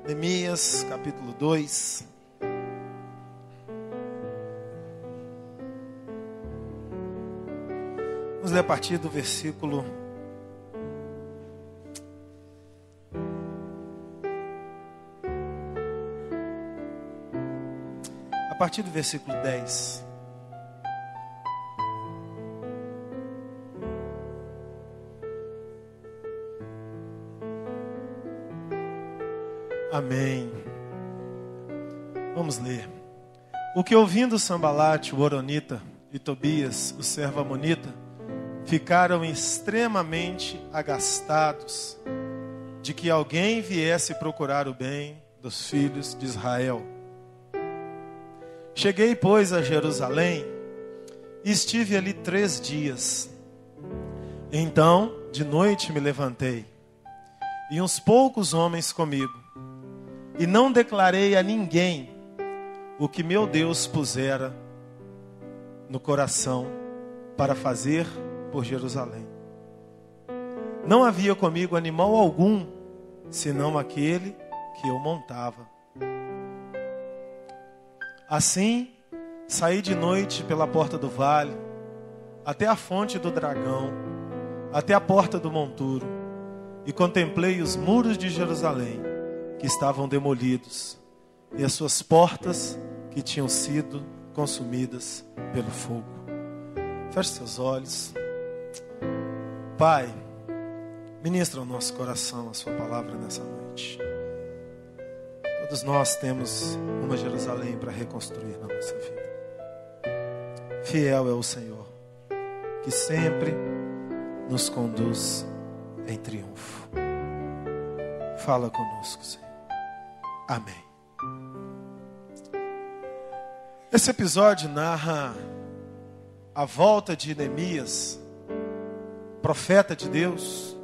Neemias, capítulo 2. Vamos ler a partir do versículo 10. Amém. Vamos ler. O que ouvindo Sambalate, o horonita, e Tobias, o servo amonita, ficaram extremamente agastados de que alguém viesse procurar o bem dos filhos de Israel. Cheguei, pois, a Jerusalém e estive ali 3 dias. Então, de noite me levantei, e uns poucos homens comigo, e não declarei a ninguém o que meu Deus pusera no coração para fazer por Jerusalém. Não havia comigo animal algum, senão aquele que eu montava. Assim, saí de noite pela porta do vale, até a fonte do dragão, até a porta do monturo, e contemplei os muros de Jerusalém, que estavam demolidos, e as suas portas que tinham sido consumidas pelo fogo. Feche seus olhos. Pai, ministra ao nosso coração a sua palavra nessa noite. Todos nós temos uma Jerusalém para reconstruir na nossa vida. Fiel é o Senhor, que sempre nos conduz em triunfo. Fala conosco, Senhor. Amém. Esse episódio narra a volta de Neemias, profeta de Deus.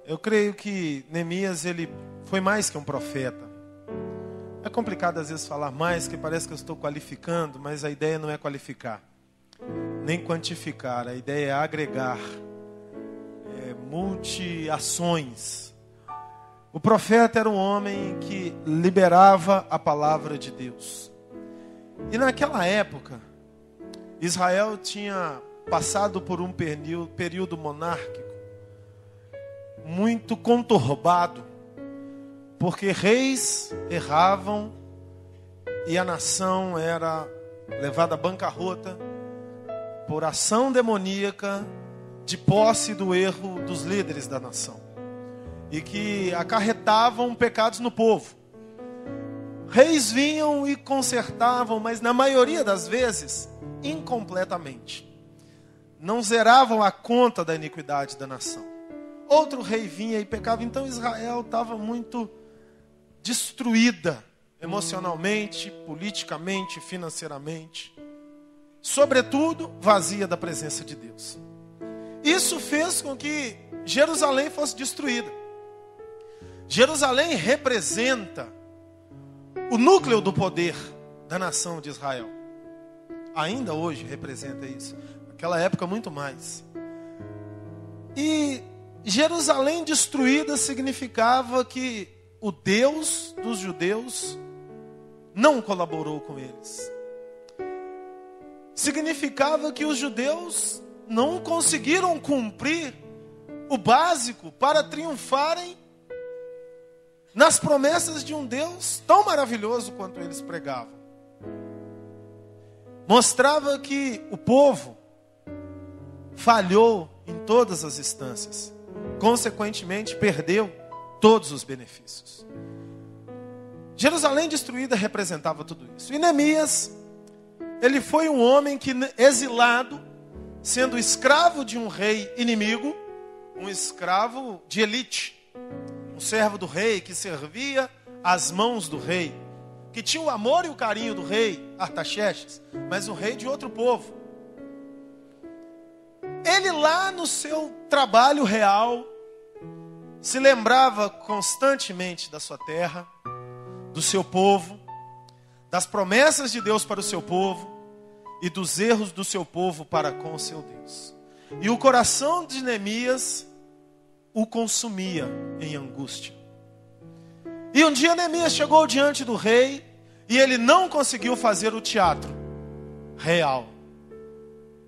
Eu creio que Neemias, ele foi mais que um profeta. É complicado às vezes falar mais, que parece que eu estou qualificando, mas a ideia não é qualificar, nem quantificar. A ideia é agregar, multi-ações. O profeta era um homem que liberava a palavra de Deus. E naquela época, Israel tinha passado por um período monárquico muito conturbado, porque reis erravam e a nação era levada à bancarrota por ação demoníaca de posse do erro dos líderes da nação, e que acarretavam pecados no povo. Reis vinham e consertavam, mas na maioria das vezes, incompletamente. Não zeravam a conta da iniquidade da nação. Outro rei vinha e pecava. Então Israel estava muito destruída, emocionalmente, politicamente, financeiramente. Sobretudo, vazia da presença de Deus. Isso fez com que Jerusalém fosse destruída. Jerusalém representa o núcleo do poder da nação de Israel. Ainda hoje representa isso. Naquela época muito mais. E Jerusalém destruída significava que o Deus dos judeus não colaborou com eles. Significava que os judeus não conseguiram cumprir o básico para triunfarem nas promessas de um Deus tão maravilhoso quanto eles pregavam. Mostrava que o povo falhou em todas as instâncias. Consequentemente, perdeu todos os benefícios. Jerusalém destruída representava tudo isso. E Neemias, ele foi um homem que, exilado, sendo escravo de um rei inimigo, um escravo de elite, um servo do rei que servia às mãos do rei, que tinha o amor e o carinho do rei Artaxerxes, mas um rei de outro povo. Ele lá no seu trabalho real se lembrava constantemente da sua terra, do seu povo, das promessas de Deus para o seu povo e dos erros do seu povo para com o seu Deus. E o coração de Neemias o consumia em angústia. E um dia Neemias chegou diante do rei e ele não conseguiu fazer o teatro real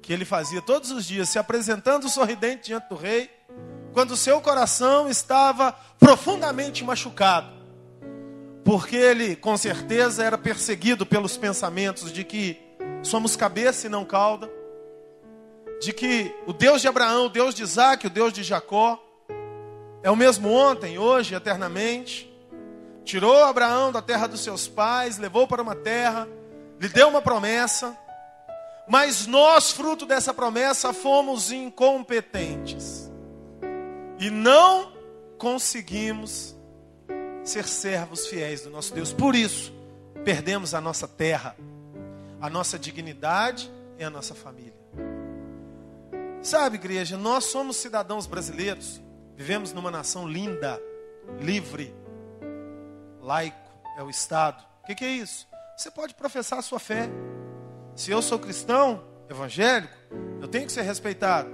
que ele fazia todos os dias, se apresentando sorridente diante do rei, quando o seu coração estava profundamente machucado, porque ele com certeza era perseguido pelos pensamentos de que somos cabeça e não cauda, de que o Deus de Abraão, o Deus de Isaac, o Deus de Jacó é o mesmo ontem, hoje, eternamente. Tirou Abraão da terra dos seus pais, levou para uma terra, lhe deu uma promessa, mas nós, fruto dessa promessa, fomos incompetentes e não conseguimos ser servos fiéis do nosso Deus. Por isso, perdemos a nossa terra, a nossa dignidade e a nossa família. Sabe, igreja, nós somos cidadãos brasileiros, vivemos numa nação linda, livre, laico é o Estado. O que é isso? Você pode professar a sua fé. Se eu sou cristão, evangélico, eu tenho que ser respeitado.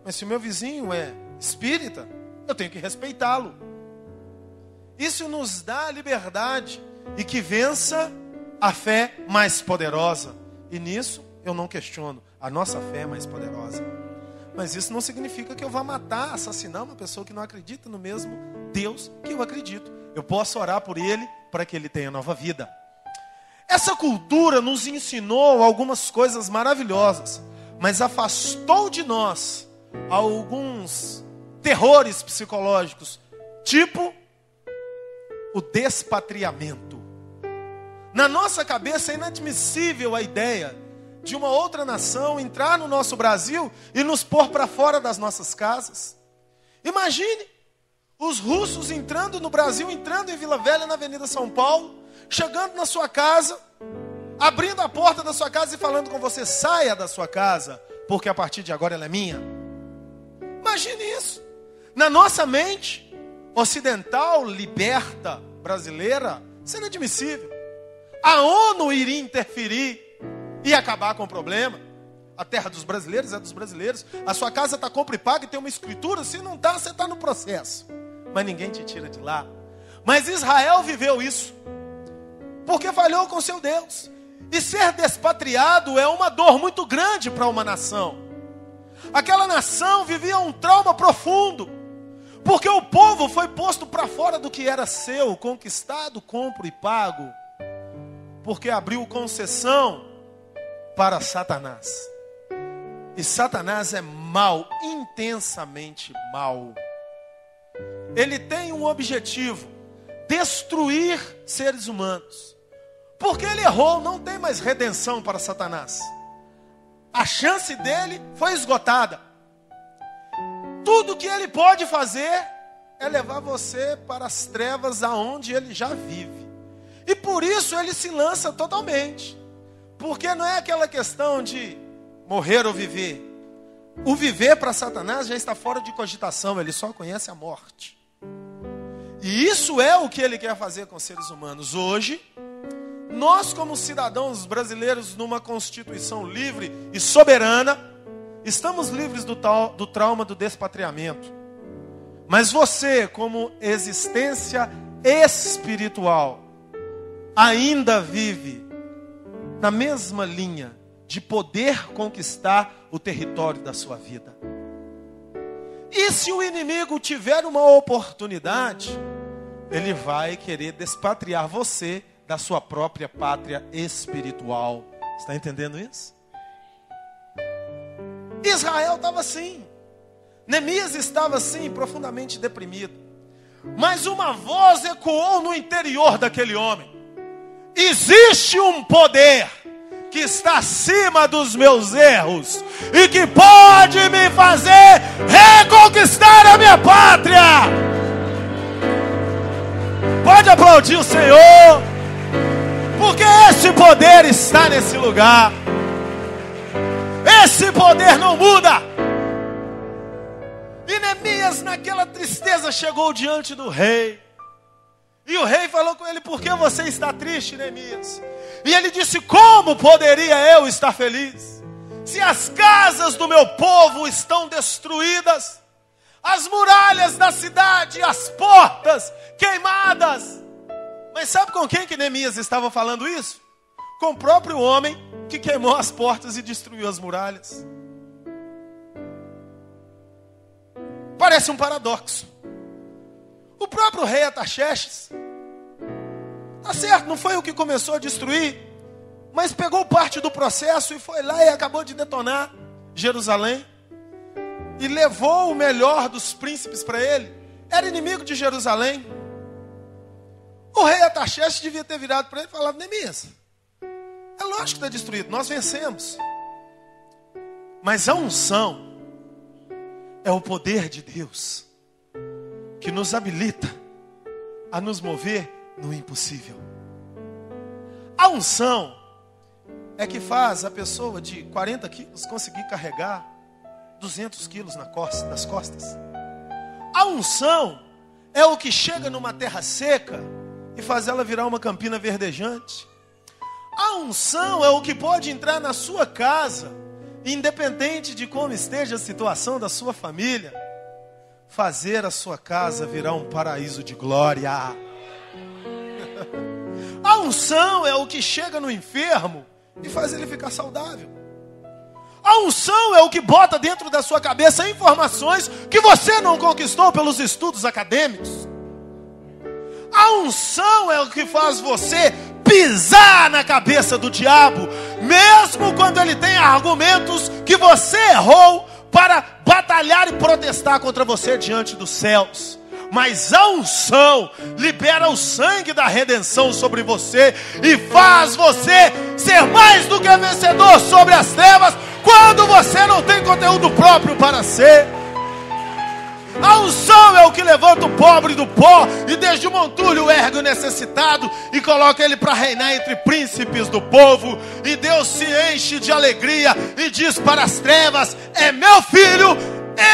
Mas se o meu vizinho é espírita, eu tenho que respeitá-lo. Isso nos dá liberdade e que vença a fé mais poderosa. E nisso eu não questiono. A nossa fé é mais poderosa. Mas isso não significa que eu vá matar, assassinar uma pessoa que não acredita no mesmo Deus que eu acredito. Eu posso orar por ele para que ele tenha nova vida. Essa cultura nos ensinou algumas coisas maravilhosas, mas afastou de nós alguns terrores psicológicos, tipo o despatriamento. Na nossa cabeça é inadmissível a ideia de uma outra nação entrar no nosso Brasil e nos pôr para fora das nossas casas. Imagine os russos entrando no Brasil, entrando em Vila Velha, na Avenida São Paulo, chegando na sua casa, abrindo a porta da sua casa e falando com você: saia da sua casa, porque a partir de agora ela é minha. Imagine isso. Na nossa mente ocidental, liberta, brasileira, isso é inadmissível. A ONU iria interferir e acabar com o problema. A terra dos brasileiros é dos brasileiros. A sua casa está compra e paga e tem uma escritura. Se não está, você está no processo. Mas ninguém te tira de lá. Mas Israel viveu isso, porque falhou com seu Deus. E ser despatriado é uma dor muito grande para uma nação. Aquela nação vivia um trauma profundo, porque o povo foi posto para fora do que era seu, conquistado, compro e pago, porque abriu concessão para Satanás. E Satanás é mau, intensamente mau. Ele tem um objetivo: destruir seres humanos. Porque ele errou, não tem mais redenção para Satanás. A chance dele foi esgotada. Tudo que ele pode fazer é levar você para as trevas aonde ele já vive. E por isso ele se lança totalmente. Porque não é aquela questão de morrer ou viver. O viver para Satanás já está fora de cogitação, ele só conhece a morte. E isso é o que ele quer fazer com os seres humanos. Hoje, nós como cidadãos brasileiros numa Constituição livre e soberana, estamos livres do trauma do despatriamento. Mas você, como existência espiritual, ainda vive na mesma linha de poder conquistar o território da sua vida. E se o inimigo tiver uma oportunidade, ele vai querer despatriar você da sua própria pátria espiritual. Está entendendo isso? Israel estava assim. Neemias estava assim, profundamente deprimido. Mas uma voz ecoou no interior daquele homem: existe um poder que está acima dos meus erros e que pode me fazer reconquistar a minha pátria. Pode aplaudir o Senhor, porque esse poder está nesse lugar. Esse poder não muda. E Neemias, naquela tristeza, chegou diante do rei. E o rei falou com ele: por que você está triste, Neemias? E ele disse: como poderia eu estar feliz, se as casas do meu povo estão destruídas, as muralhas da cidade, as portas queimadas? Mas sabe com quem que Neemias estava falando isso? Com o próprio homem que queimou as portas e destruiu as muralhas. Parece um paradoxo. O próprio rei Artaxerxes, tá certo, não foi o que começou a destruir, mas pegou parte do processo e foi lá e acabou de detonar Jerusalém. E levou o melhor dos príncipes para ele. Era inimigo de Jerusalém. O rei Artaxerxes devia ter virado para ele e falado: Neemias, é lógico que está destruído, nós vencemos. Mas a unção é o poder de Deus que nos habilita a nos mover no impossível. A unção é que faz a pessoa de 40 quilos conseguir carregar 200 quilos nas costas. A unção é o que chega numa terra seca e faz ela virar uma campina verdejante. A unção é o que pode entrar na sua casa, independente de como esteja a situação da sua família, fazer a sua casa virar um paraíso de glória. A unção é o que chega no enfermo e faz ele ficar saudável. A unção é o que bota dentro da sua cabeça informações que você não conquistou pelos estudos acadêmicos. A unção é o que faz você pisar na cabeça do diabo, mesmo quando ele tem argumentos que você errou para batalhar e protestar contra você diante dos céus. Mas a unção libera o sangue da redenção sobre você e faz você ser mais do que vencedor sobre as trevas quando você não tem conteúdo próprio para ser. A unção é o que levanta o pobre do pó e desde o montulho ergue o necessitado e coloca ele para reinar entre príncipes do povo. E Deus se enche de alegria e diz para as trevas: é meu filho,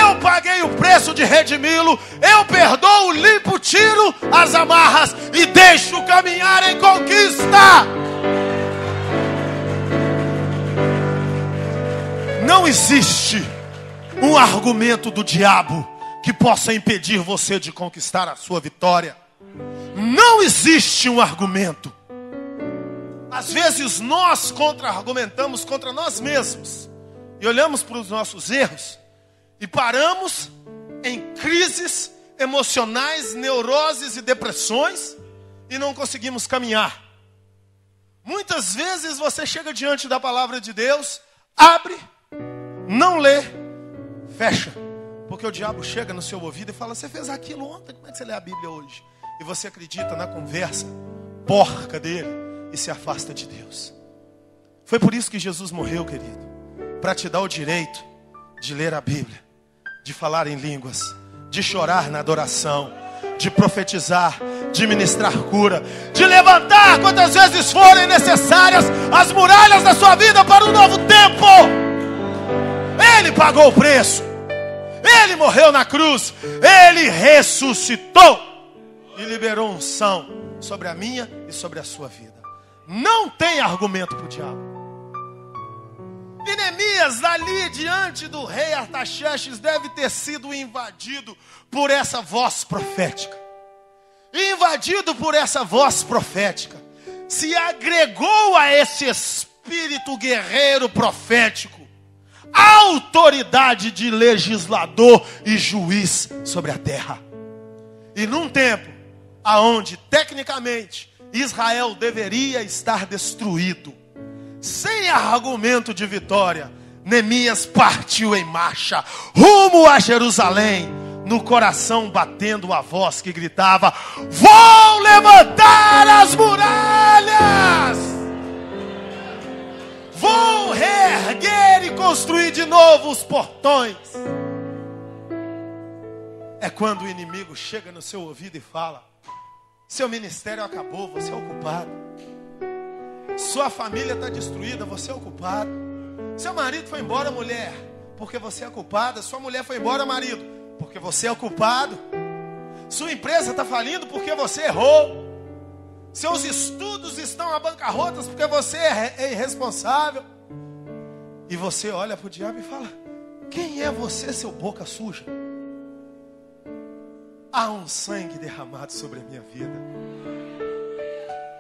eu paguei o preço de redimi-lo, eu perdoo, limpo, tiro as amarras e deixo caminhar em conquista. Não existe um argumento do diabo que possa impedir você de conquistar a sua vitória. Não existe um argumento. Às vezes nós contra-argumentamos contra nós mesmos e olhamos para os nossos erros e paramos em crises emocionais, neuroses e depressões e não conseguimos caminhar. Muitas vezes você chega diante da palavra de Deus, abre, não lê, fecha. Porque o diabo chega no seu ouvido e fala: você fez aquilo ontem, como é que você lê a Bíblia hoje? E você acredita na conversa porca dele e se afasta de Deus. Foi por isso que Jesus morreu, querido, para te dar o direito de ler a Bíblia, de falar em línguas, de chorar na adoração, de profetizar, de ministrar cura, de levantar quantas vezes forem necessárias as muralhas da sua vida para um novo tempo. Ele pagou o preço. Ele morreu na cruz, ele ressuscitou e liberou unção sobre a minha e sobre a sua vida. Não tem argumento para o diabo. E Neemias, ali diante do rei Artaxerxes, deve ter sido invadido por essa voz profética. E invadido por essa voz profética, se agregou a esse espírito guerreiro profético a autoridade de legislador e juiz sobre a terra. E num tempo aonde tecnicamente Israel deveria estar destruído, sem argumento de vitória, Neemias partiu em marcha rumo a Jerusalém, no coração batendo a voz que gritava: vou levantar as muralhas! Vou reerguer e construir de novo os portões. É quando o inimigo chega no seu ouvido e fala: seu ministério acabou, você é o culpado. Sua família está destruída, você é o culpado. Seu marido foi embora, mulher, porque você é culpada. Sua mulher foi embora, marido, porque você é o culpado. Sua empresa está falindo porque você errou. Seus estudos estão à bancarrotas porque você é irresponsável. E você olha para o diabo e fala: quem é você, seu boca suja? Há um sangue derramado sobre a minha vida.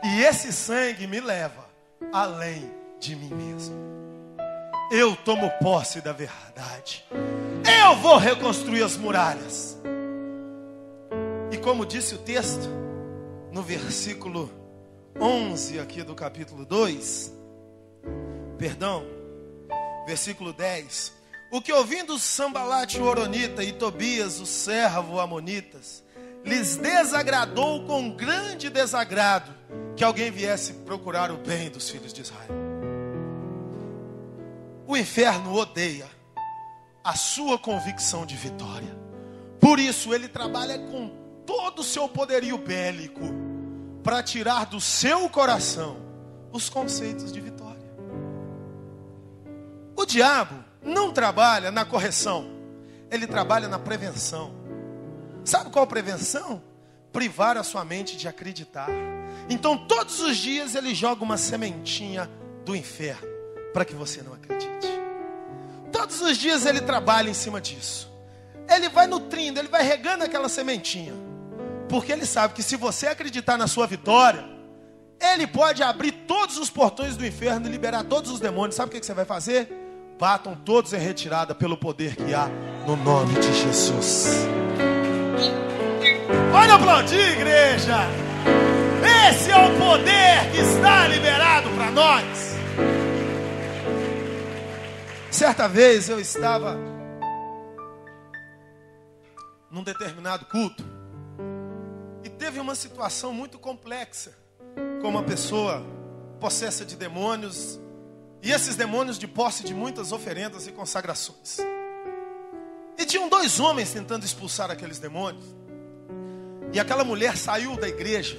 E esse sangue me leva além de mim mesmo. Eu tomo posse da verdade. Eu vou reconstruir as muralhas. E como disse o texto, no versículo 11 aqui do capítulo 2, versículo 10. O que ouvindo Sambalate o Horonita e Tobias o servo Amonitas, lhes desagradou com grande desagrado que alguém viesse procurar o bem dos filhos de Israel. O inferno odeia a sua convicção de vitória. Por isso ele trabalha com todo o seu poderio bélico para tirar do seu coração os conceitos de vitória. O diabo não trabalha na correção, ele trabalha na prevenção. Sabe qual a prevenção? Privar a sua mente de acreditar. Então todos os dias ele joga uma sementinha do inferno para que você não acredite. Todos os dias ele trabalha em cima disso. Ele vai nutrindo, ele vai regando aquela sementinha. Porque ele sabe que se você acreditar na sua vitória, ele pode abrir todos os portões do inferno e liberar todos os demônios. Sabe o que você vai fazer? Batam todos em retirada pelo poder que há no nome de Jesus. Pode aplaudir, igreja. Esse é o poder que está liberado para nós. Certa vez eu estava num determinado culto e teve uma situação muito complexa com uma pessoa possessa de demônios, e esses demônios de posse de muitas oferendas e consagrações. E tinham 2 homens tentando expulsar aqueles demônios. E aquela mulher saiu da igreja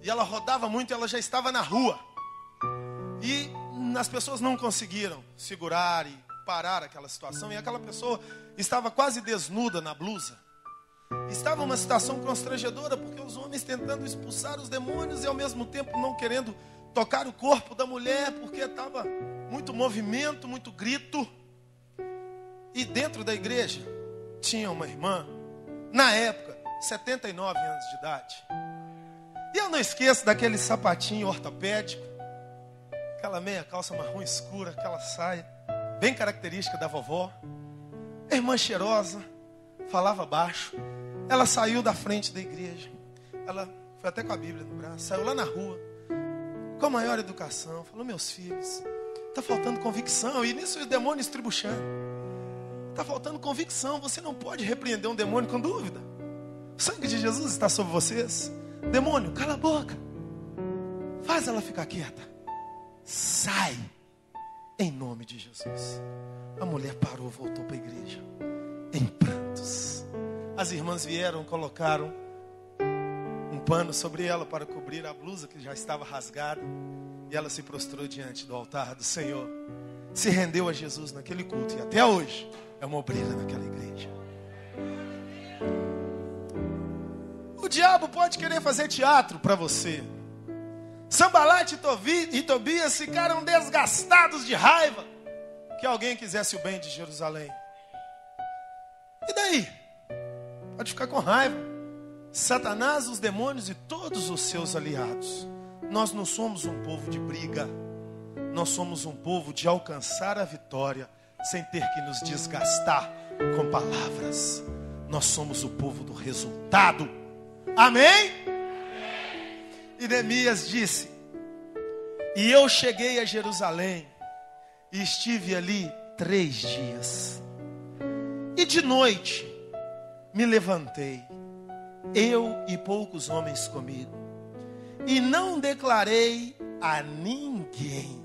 e ela rodava muito e ela já estava na rua. E as pessoas não conseguiram segurar e parar aquela situação. E aquela pessoa estava quase desnuda na blusa. Estava uma situação constrangedora, porque os homens tentando expulsar os demônios e ao mesmo tempo não querendo tocar o corpo da mulher, porque estava muito movimento, muito grito. E dentro da igreja tinha uma irmã, na época, 79 anos de idade. E eu não esqueço daquele sapatinho ortopédico, aquela meia calça marrom escura, aquela saia bem característica da vovó. A irmã cheirosa, falava baixo. Ela saiu da frente da igreja. Ela foi até com a Bíblia no braço, saiu lá na rua, com a maior educação. Falou: meus filhos, está faltando convicção. E nisso o demônio estribuchando. Está faltando convicção. Você não pode repreender um demônio com dúvida. O sangue de Jesus está sobre vocês. Demônio, cala a boca. Faz ela ficar quieta. Sai. Em nome de Jesus. A mulher parou, voltou para a igreja em prantos. As irmãs vieram, colocaram um pano sobre ela para cobrir a blusa que já estava rasgada. E ela se prostrou diante do altar do Senhor. Se rendeu a Jesus naquele culto. E até hoje é uma obreira naquela igreja. O diabo pode querer fazer teatro para você. Sambalate e Tobias ficaram desgastados de raiva que alguém quisesse o bem de Jerusalém. E daí? Pode ficar com raiva. Satanás, os demônios e todos os seus aliados. Nós não somos um povo de briga. Nós somos um povo de alcançar a vitória sem ter que nos desgastar com palavras. Nós somos o povo do resultado. Amém? E Neemias disse: e eu cheguei a Jerusalém e estive ali 3 dias. E de noite me levantei, eu e poucos homens comigo, e não declarei a ninguém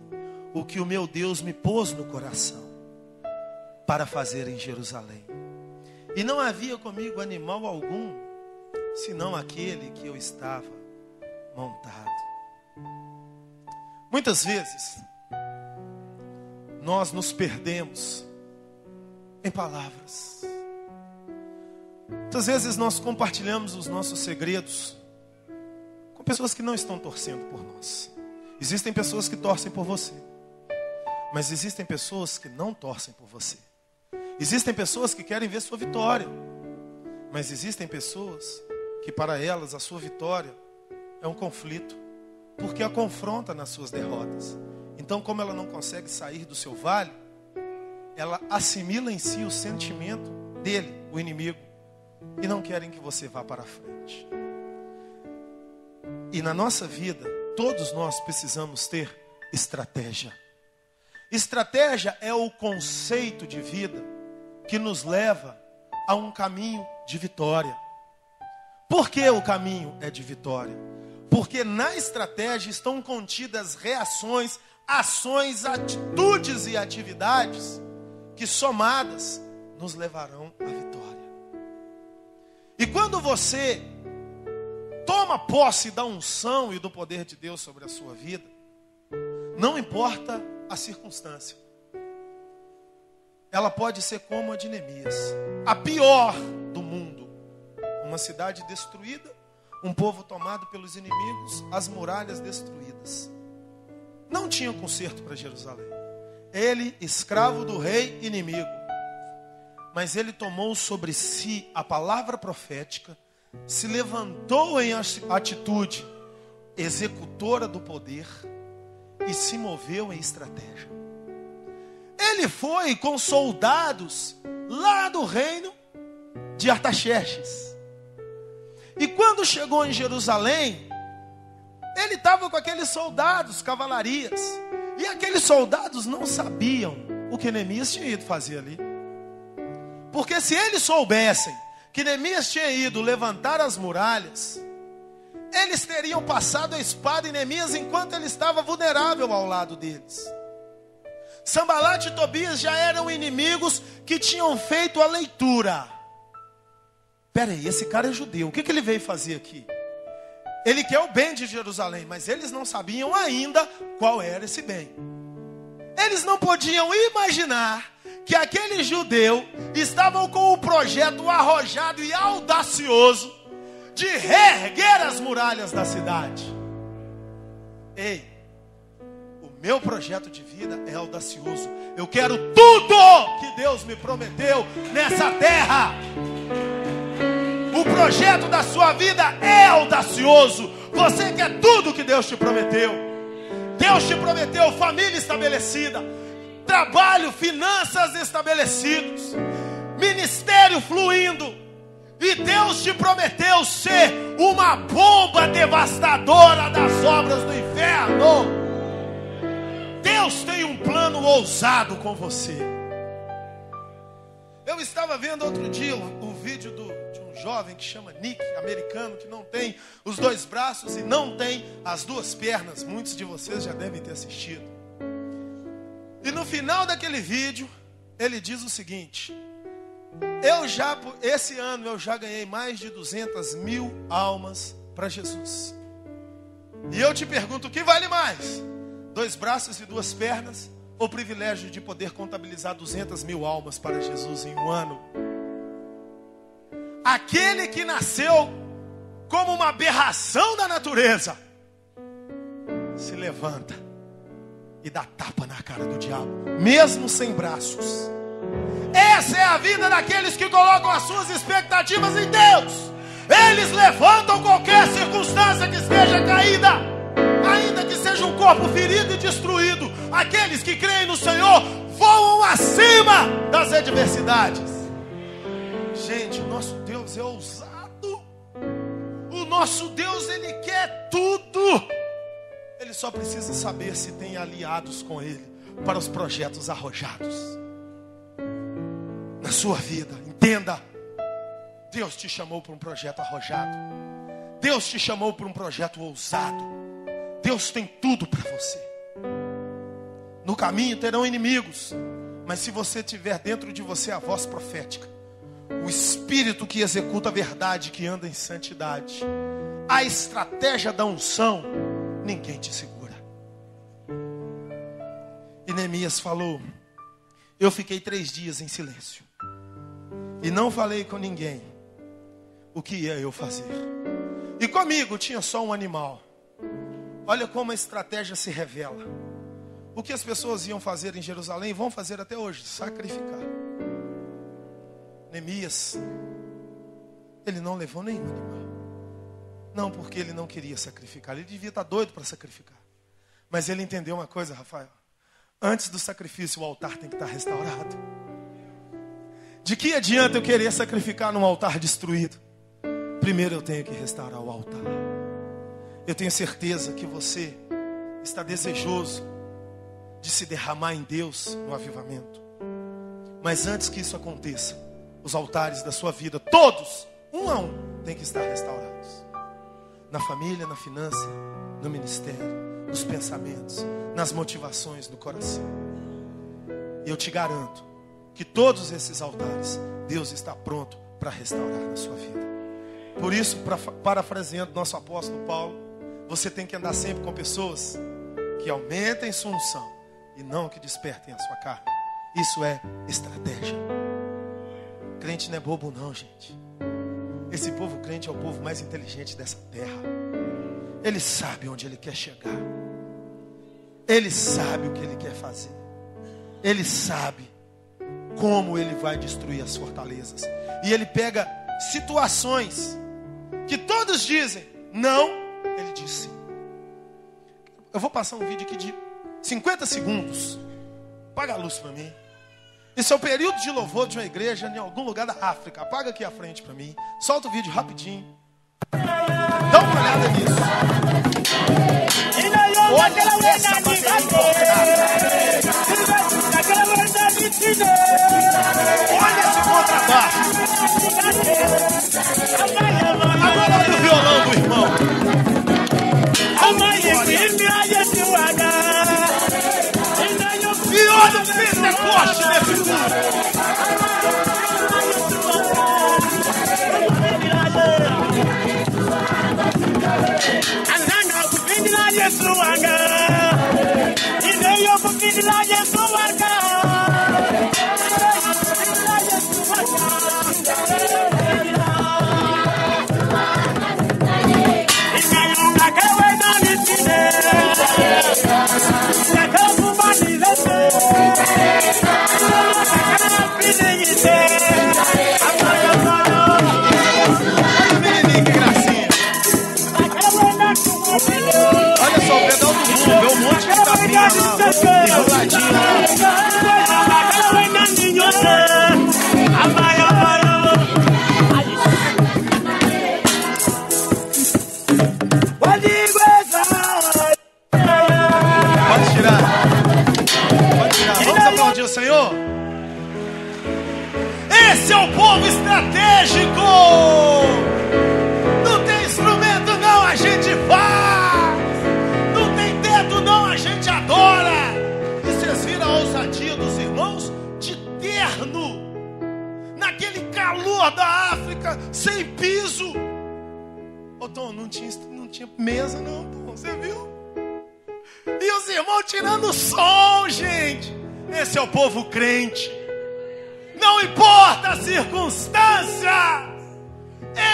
o que o meu Deus me pôs no coração para fazer em Jerusalém. E não havia comigo animal algum, senão aquele que eu estava montado. Muitas vezes nós nos perdemos em palavras. Muitas vezes nós compartilhamos os nossos segredos com pessoas que não estão torcendo por nós. Existem pessoas que torcem por você, mas existem pessoas que não torcem por você. Existem pessoas que querem ver sua vitória, mas existem pessoas que para elas a sua vitória é um conflito, porque a confronta nas suas derrotas. Então, como ela não consegue sair do seu vale, ela assimila em si o sentimento dele, o inimigo, e não querem que você vá para frente. E na nossa vida, todos nós precisamos ter estratégia. Estratégia é o conceito de vida que nos leva a um caminho de vitória. Por que o caminho é de vitória? Porque na estratégia estão contidas reações, ações, atitudes e atividades que somadas nos levarão à vitória. E quando você toma posse da unção e do poder de Deus sobre a sua vida, não importa a circunstância, ela pode ser como a de Neemias, a pior do mundo, uma cidade destruída, um povo tomado pelos inimigos, as muralhas destruídas. Não tinha conserto para Jerusalém. Ele, escravo do rei inimigo, mas ele tomou sobre si a palavra profética, se levantou em atitude executora do poder e se moveu em estratégia. Ele foi com soldados lá do reino de Artaxerxes. E quando chegou em Jerusalém, ele estava com aqueles soldados, cavalarias. E aqueles soldados não sabiam o que Neemias tinha ido fazer ali. Porque se eles soubessem que Neemias tinha ido levantar as muralhas, eles teriam passado a espada em Neemias enquanto ele estava vulnerável ao lado deles. Sanbalat e Tobias já eram inimigos que tinham feito a leitura. Peraí, esse cara é judeu, o que ele veio fazer aqui? Ele quer o bem de Jerusalém, mas eles não sabiam ainda qual era esse bem. Eles não podiam imaginar que aquele judeu estavam com o projeto arrojado e audacioso de reerguer as muralhas da cidade. Ei, o meu projeto de vida é audacioso. Eu quero tudo que Deus me prometeu nessa terra. O projeto da sua vida é audacioso. Você quer tudo que Deus te prometeu. Deus te prometeu família estabelecida, trabalho, finanças estabelecidos, ministério fluindo. E Deus te prometeu ser uma bomba devastadora das obras do inferno. Deus tem um plano ousado com você. Eu estava vendo outro dia o vídeo de um jovem que chama Nick, americano, que não tem os dois braços e não tem as duas pernas. Muitos de vocês já devem ter assistido. E no final daquele vídeo, ele diz o seguinte: esse ano eu já ganhei mais de 200 mil almas para Jesus. E eu te pergunto, o que vale mais? 2 braços e 2 pernas? Ou o privilégio de poder contabilizar 200 mil almas para Jesus em um ano? Aquele que nasceu como uma aberração da natureza se levanta e dá tapa na cara do diabo, mesmo sem braços. Essa é a vida daqueles que colocam as suas expectativas em Deus. Eles levantam qualquer circunstância que esteja caída, ainda que seja um corpo ferido e destruído. Aqueles que creem no Senhor voam acima das adversidades. Gente, o nosso Deus é ousado. O nosso Deus, Ele quer tudo. Ele só precisa saber se tem aliados com Ele para os projetos arrojados na sua vida. Entenda, Deus te chamou para um projeto arrojado. Deus te chamou para um projeto ousado. Deus tem tudo para você. No caminho terão inimigos, mas se você tiver dentro de você a voz profética, o Espírito que executa a verdade, que anda em santidade, a estratégia da unção, ninguém te segura. E Neemias falou: eu fiquei 3 dias em silêncio e não falei com ninguém o que ia eu fazer. E comigo tinha só um animal. Olha como a estratégia se revela. O que as pessoas iam fazer em Jerusalém, vão fazer até hoje: sacrificar. Neemias, ele não levou nenhum animal. Não, porque ele não queria sacrificar. Ele devia estar doido para sacrificar. Mas ele entendeu uma coisa, Rafael. Antes do sacrifício, o altar tem que estar restaurado. De que adianta eu querer sacrificar num altar destruído? Primeiro eu tenho que restaurar o altar. Eu tenho certeza que você está desejoso de se derramar em Deus no avivamento. Mas antes que isso aconteça, os altares da sua vida, todos, um a um, têm que estar restaurados. Na família, na finança, no ministério, nos pensamentos, nas motivações, no coração. E eu te garanto que todos esses altares, Deus está pronto para restaurar na sua vida. Por isso, parafraseando nosso apóstolo Paulo, você tem que andar sempre com pessoas que aumentem sua unção e não que despertem a sua carne. Isso é estratégia. Crente não é bobo não, gente. Esse povo crente é o povo mais inteligente dessa terra. Ele sabe onde ele quer chegar. Ele sabe o que ele quer fazer. Ele sabe como ele vai destruir as fortalezas. E ele pega situações que todos dizem não, ele diz sim. Eu vou passar um vídeo aqui de 50 segundos. Apaga a luz para mim. Esse é o período de louvor de uma igreja em algum lugar da África. Apaga aqui à frente para mim. Solta o vídeo rapidinho. Dá uma olhada nisso. Olha essa bateria. Olha esse contrabaixo. Agora olha o violão do irmão. E olha o Pentecoste nesse mundo. Olha só o pedal do mundo, vê um monte de capinha lá, enroladinho lá. Pode tirar. Vamos aplaudir o Senhor? Esse é o povo estratégico. Não tem instrumento não, a gente faz. Não tem teto não, a gente adora. E vocês viram a ousadia dos irmãos? De terno, naquele calor da África, sem piso. Ô Tom, não tinha mesa não, Tom, você viu? E os irmãos tirando som, gente. Esse é o povo crente. Não importa a circunstância,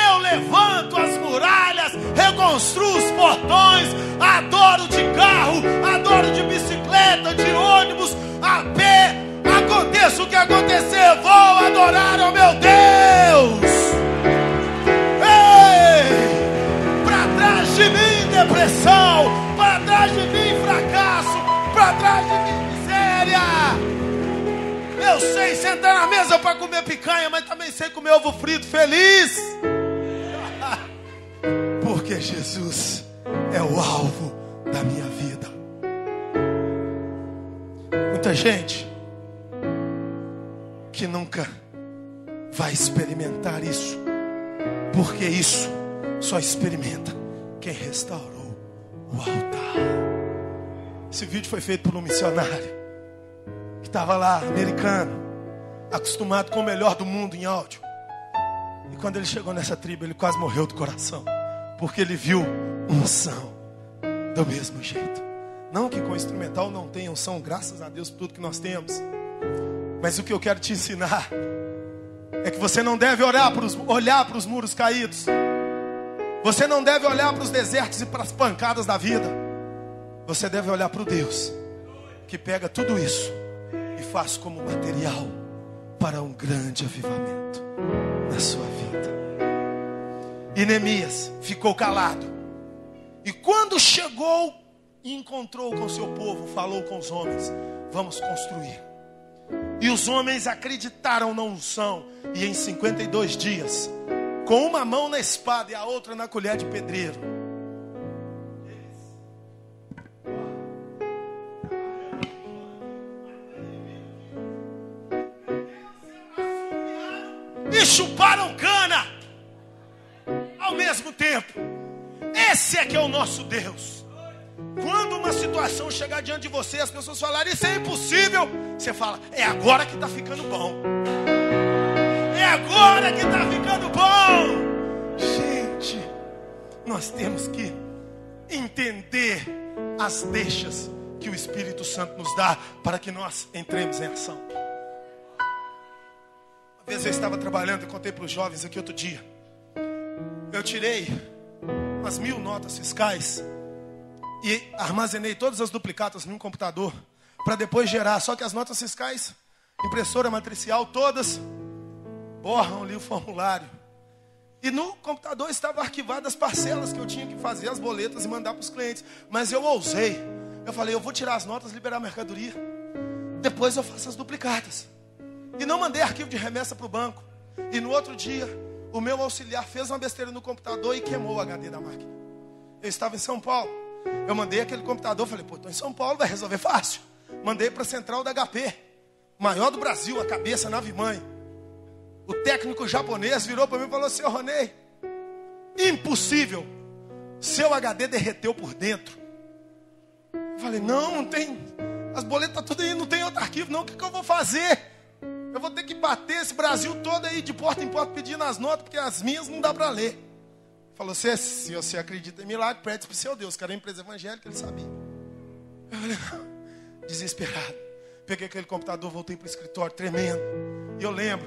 eu levanto as muralhas, reconstruo os portões, adoro de carro, adoro de bicicleta, de ônibus, a pé, aconteça o que acontecer, vou adorar ao meu Deus. Ei, para trás de mim depressão, para trás de mim fracasso, para trás de mim miséria. Eu sei sentar na mesa para comer picanha, mas também sei comer ovo frito feliz. Porque Jesus é o alvo da minha vida. Muita gente que nunca vai experimentar isso, porque isso só experimenta quem restaurou o altar. Esse vídeo foi feito por um missionário que estava lá, americano, acostumado com o melhor do mundo em áudio. E quando ele chegou nessa tribo, ele quase morreu do coração, porque ele viu unção do mesmo jeito. Não que com o instrumental não tenha unção, graças a Deus por tudo que nós temos. Mas o que eu quero te ensinar é que você não deve olhar para os muros caídos. Você não deve olhar para os desertos e para as pancadas da vida. Você deve olhar para o Deus que pega tudo isso e faz como material para um grande avivamento na sua vida. E Neemias ficou calado. E quando chegou e encontrou com seu povo, falou com os homens: vamos construir. E os homens acreditaram na unção. E em 52 dias, com uma mão na espada e a outra na colher de pedreiro, e chuparam cana ao mesmo tempo. Esse é que é o nosso Deus. Quando uma situação chegar diante de você, as pessoas falarem: isso é impossível, você fala: é agora que está ficando bom. É agora que está ficando bom. Gente, nós temos que entender as deixas que o Espírito Santo nos dá para que nós entremos em ação. Uma vez eu estava trabalhando e contei para os jovens aqui outro dia. Eu tirei umas 1000 notas fiscais e armazenei todas as duplicatas num computador para depois gerar. Só que as notas fiscais, impressora matricial, todas borram ali o formulário. E no computador estavam arquivadas as parcelas que eu tinha que fazer, as boletas e mandar para os clientes. Mas eu ousei. Eu falei: eu vou tirar as notas, liberar a mercadoria. Depois eu faço as duplicatas. E não mandei arquivo de remessa para o banco. E no outro dia, o meu auxiliar fez uma besteira no computador e queimou o HD da máquina. Eu estava em São Paulo. Eu mandei aquele computador, falei: pô, estou em São Paulo, vai resolver fácil. Mandei para a central da HP, maior do Brasil, a cabeça, nave-mãe. O técnico japonês virou para mim e falou: senhor Ronei, impossível, seu HD derreteu por dentro. Eu falei: não tem, as boletas tudo aí, não tem outro arquivo não, o que eu vou fazer? Eu vou ter que bater esse Brasil todo aí de porta em porta pedindo as notas, porque as minhas não dá para ler. Falou: se você acredita em milagre, preste para o seu Deus, que era uma empresa evangélica, ele sabia. Eu falei: não. Desesperado, peguei aquele computador, voltei para o escritório, tremendo. E eu lembro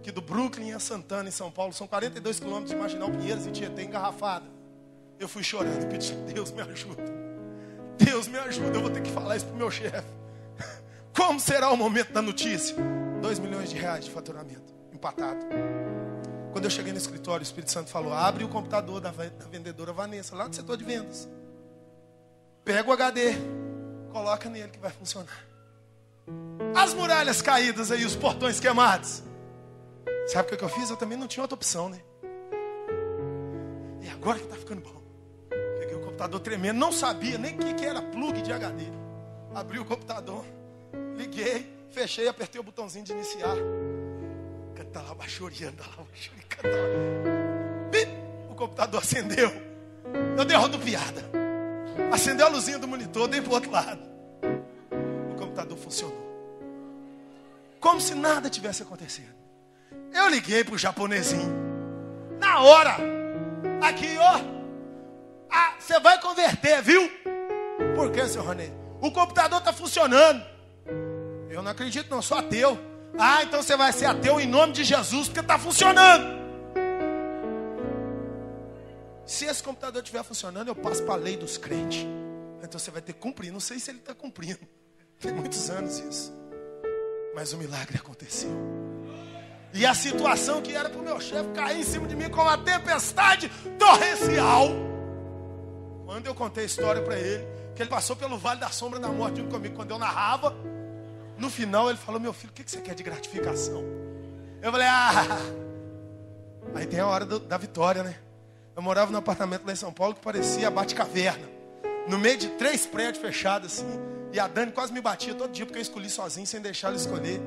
que do Brooklyn a Santana, em São Paulo, são 42 quilômetros de Marginal Pinheiros e Tietê, engarrafada. Eu fui chorando e pedi: Deus me ajuda, Deus me ajuda, eu vou ter que falar isso para o meu chefe. Como será o momento da notícia? 2 milhões de reais de faturamento, empatado. Quando eu cheguei no escritório, o Espírito Santo falou: abre o computador da vendedora Vanessa, lá do setor de vendas. Pega o HD, coloca nele que vai funcionar. As muralhas caídas aí, os portões queimados. Sabe o que eu fiz? Eu também não tinha outra opção, né? E agora que está ficando bom. Peguei o computador tremendo, não sabia nem o que era plug de HD. Abri o computador, liguei, fechei, apertei o botãozinho de iniciar. Canta lá, baixoriando, canta lá. O computador acendeu. Eu dei rodopiada. Acendeu a luzinha do monitor, dei pro outro lado. O computador funcionou. Como se nada tivesse acontecendo. Eu liguei pro japonesinho. Na hora. Aqui, ó. Ah, você vai converter, viu? Por que, senhor Ronei? O computador está funcionando. Eu não acredito não, sou ateu. Ah, então você vai ser ateu em nome de Jesus, porque está funcionando. Se esse computador estiver funcionando, eu passo para a lei dos crentes. Então você vai ter que cumprir. Não sei se ele está cumprindo. Tem muitos anos isso. Mas o milagre aconteceu. E a situação que era para o meu chefe cair em cima de mim como uma tempestade torrencial. Quando eu contei a história para ele, que ele passou pelo vale da sombra da morte junto comigo, quando eu narrava, no final ele falou: meu filho, o que você quer de gratificação? Eu falei: aí tem a hora da vitória, né? Eu morava num apartamento lá em São Paulo que parecia a Batcaverna, no meio de 3 prédios fechados assim. E a Dani quase me batia todo dia porque eu escolhi sozinho, sem deixar ela escolher.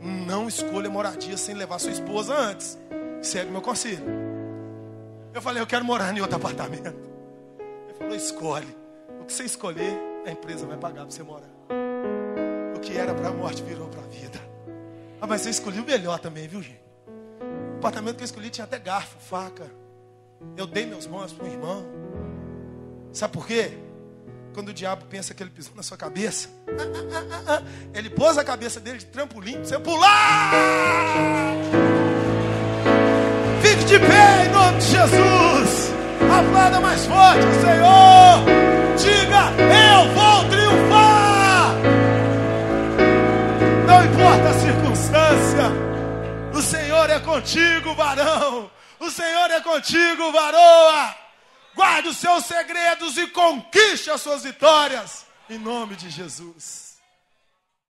Não escolha moradia sem levar sua esposa antes. Segue meu conselho. Eu falei: eu quero morar em outro apartamento. Ele falou: escolhe. O que você escolher, a empresa vai pagar para você morar. O que era para a morte virou para a vida. Ah, mas você escolheu o melhor também, viu, gente? O apartamento que eu escolhi tinha até garfo, faca. Eu dei meus mãos para um irmão. Sabe por quê? Quando o diabo pensa que ele pisou na sua cabeça, ele pôs a cabeça dele de trampolim para você pular. Fique de pé em nome de Jesus. Aplauda mais forte o Senhor. Diga: eu vou triunfar. Não importa a circunstância, o Senhor é contigo, varão. O Senhor é contigo, varoa. Guarde os seus segredos e conquiste as suas vitórias. Em nome de Jesus.